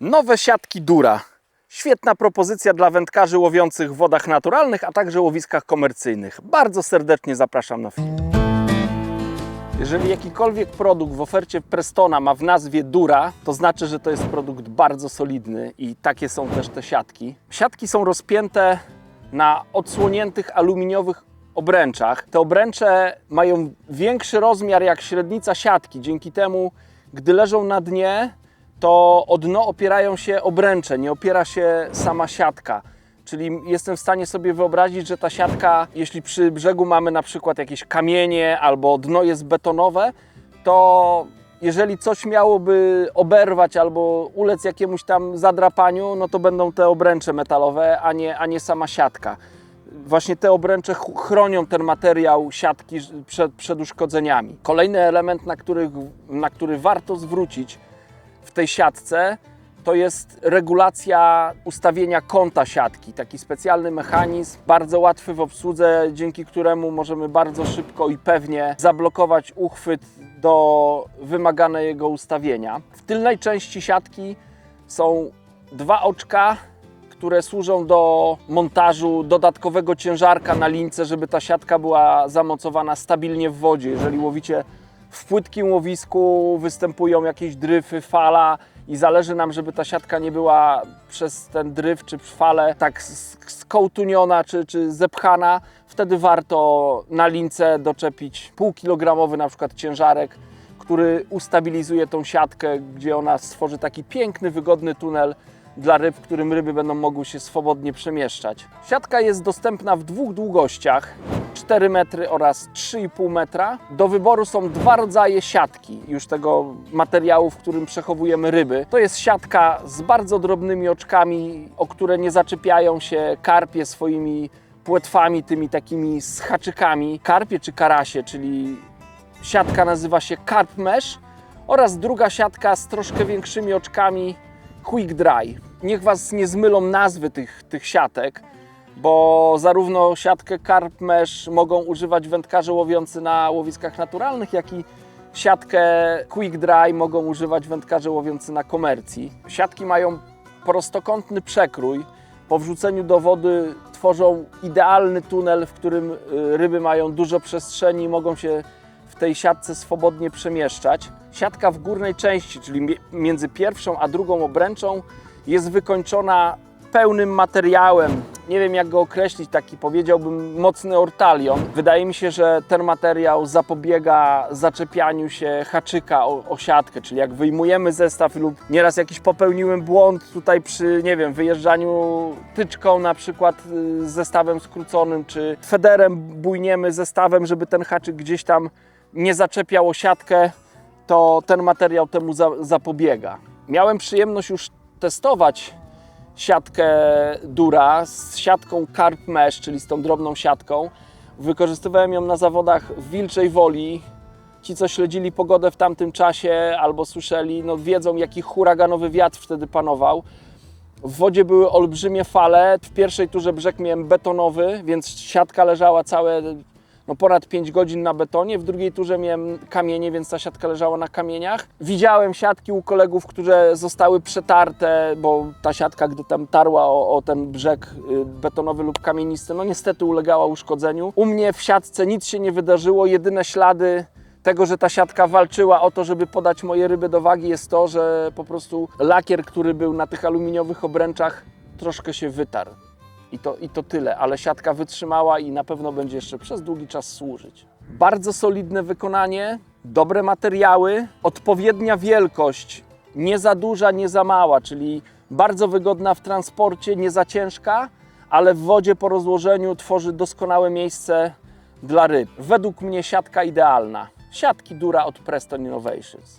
Nowe siatki Dura. Świetna propozycja dla wędkarzy łowiących w wodach naturalnych, a także łowiskach komercyjnych. Bardzo serdecznie zapraszam na film. Jeżeli jakikolwiek produkt w ofercie Prestona ma w nazwie Dura, to znaczy, że to jest produkt bardzo solidny i takie są też te siatki. Siatki są rozpięte na odsłoniętych aluminiowych obręczach. Te obręcze mają większy rozmiar jak średnica siatki. Dzięki temu, gdy leżą na dnie, to o dno opierają się obręcze, nie opiera się sama siatka. Czyli jestem w stanie sobie wyobrazić, że ta siatka, jeśli przy brzegu mamy na przykład jakieś kamienie albo dno jest betonowe, to jeżeli coś miałoby oberwać albo ulec jakiemuś tam zadrapaniu, no to będą te obręcze metalowe, a nie sama siatka. Właśnie te obręcze chronią ten materiał siatki przed uszkodzeniami. Kolejny element, na który warto zwrócić w tej siatce, to jest regulacja ustawienia kąta siatki. Taki specjalny mechanizm, bardzo łatwy w obsłudze, dzięki któremu możemy bardzo szybko i pewnie zablokować uchwyt do wymaganego ustawienia. W tylnej części siatki są dwa oczka, które służą do montażu dodatkowego ciężarka na lince, żeby ta siatka była zamocowana stabilnie w wodzie. Jeżeli łowicie w płytkim łowisku, występują jakieś dryfy, fala i zależy nam, żeby ta siatka nie była przez ten dryf czy falę tak skołtuniona czy zepchana, wtedy warto na lince doczepić półkilogramowy na przykład ciężarek, który ustabilizuje tą siatkę, gdzie ona stworzy taki piękny, wygodny tunel dla ryb, w którym ryby będą mogły się swobodnie przemieszczać. Siatka jest dostępna w dwóch długościach, 4 metry oraz 3,5 metra. Do wyboru są dwa rodzaje siatki, już tego materiału, w którym przechowujemy ryby. To jest siatka z bardzo drobnymi oczkami, o które nie zaczepiają się karpie swoimi płetwami, tymi takimi z haczykami. Karpie czy karasie, czyli siatka nazywa się Carp Mesh, oraz druga siatka z troszkę większymi oczkami, Quick Dry. Niech Was nie zmylą nazwy tych siatek, bo zarówno siatkę Carp Mesh mogą używać wędkarze łowiący na łowiskach naturalnych, jak i siatkę Quick Dry mogą używać wędkarze łowiący na komercji. Siatki mają prostokątny przekrój. Po wrzuceniu do wody tworzą idealny tunel, w którym ryby mają dużo przestrzeni i mogą się w tej siatce swobodnie przemieszczać. Siatka w górnej części, czyli między pierwszą a drugą obręczą, jest wykończona pełnym materiałem. Nie wiem, jak go określić, taki powiedziałbym mocny ortalion. Wydaje mi się, że ten materiał zapobiega zaczepianiu się haczyka o siatkę, czyli jak wyjmujemy zestaw lub nieraz jakiś popełniłem błąd tutaj przy, nie wiem, wyjeżdżaniu tyczką na przykład z zestawem skróconym, czy federem bujniemy zestawem, żeby ten haczyk gdzieś tam nie zaczepiał o siatkę, to ten materiał temu zapobiega. Miałem przyjemność już testować siatkę Dura z siatką Carp Mesh, czyli z tą drobną siatką. Wykorzystywałem ją na zawodach w Wilczej Woli. Ci, co śledzili pogodę w tamtym czasie albo słyszeli, no wiedzą, jaki huraganowy wiatr wtedy panował. W wodzie były olbrzymie fale. W pierwszej turze brzeg miałem betonowy, więc siatka leżała ponad 5 godzin na betonie. W drugiej turze miałem kamienie, więc ta siatka leżała na kamieniach. Widziałem siatki u kolegów, które zostały przetarte, bo ta siatka, gdy tam tarła o ten brzeg betonowy lub kamienisty, no niestety ulegała uszkodzeniu. U mnie w siatce nic się nie wydarzyło. Jedyne ślady tego, że ta siatka walczyła o to, żeby podać moje ryby do wagi, jest to, że po prostu lakier, który był na tych aluminiowych obręczach, troszkę się wytarł. I to tyle, ale siatka wytrzymała i na pewno będzie jeszcze przez długi czas służyć. Bardzo solidne wykonanie, dobre materiały, odpowiednia wielkość, nie za duża, nie za mała, czyli bardzo wygodna w transporcie, nie za ciężka, ale w wodzie po rozłożeniu tworzy doskonałe miejsce dla ryb. Według mnie siatka idealna. Siatki Dura od Preston Innovations.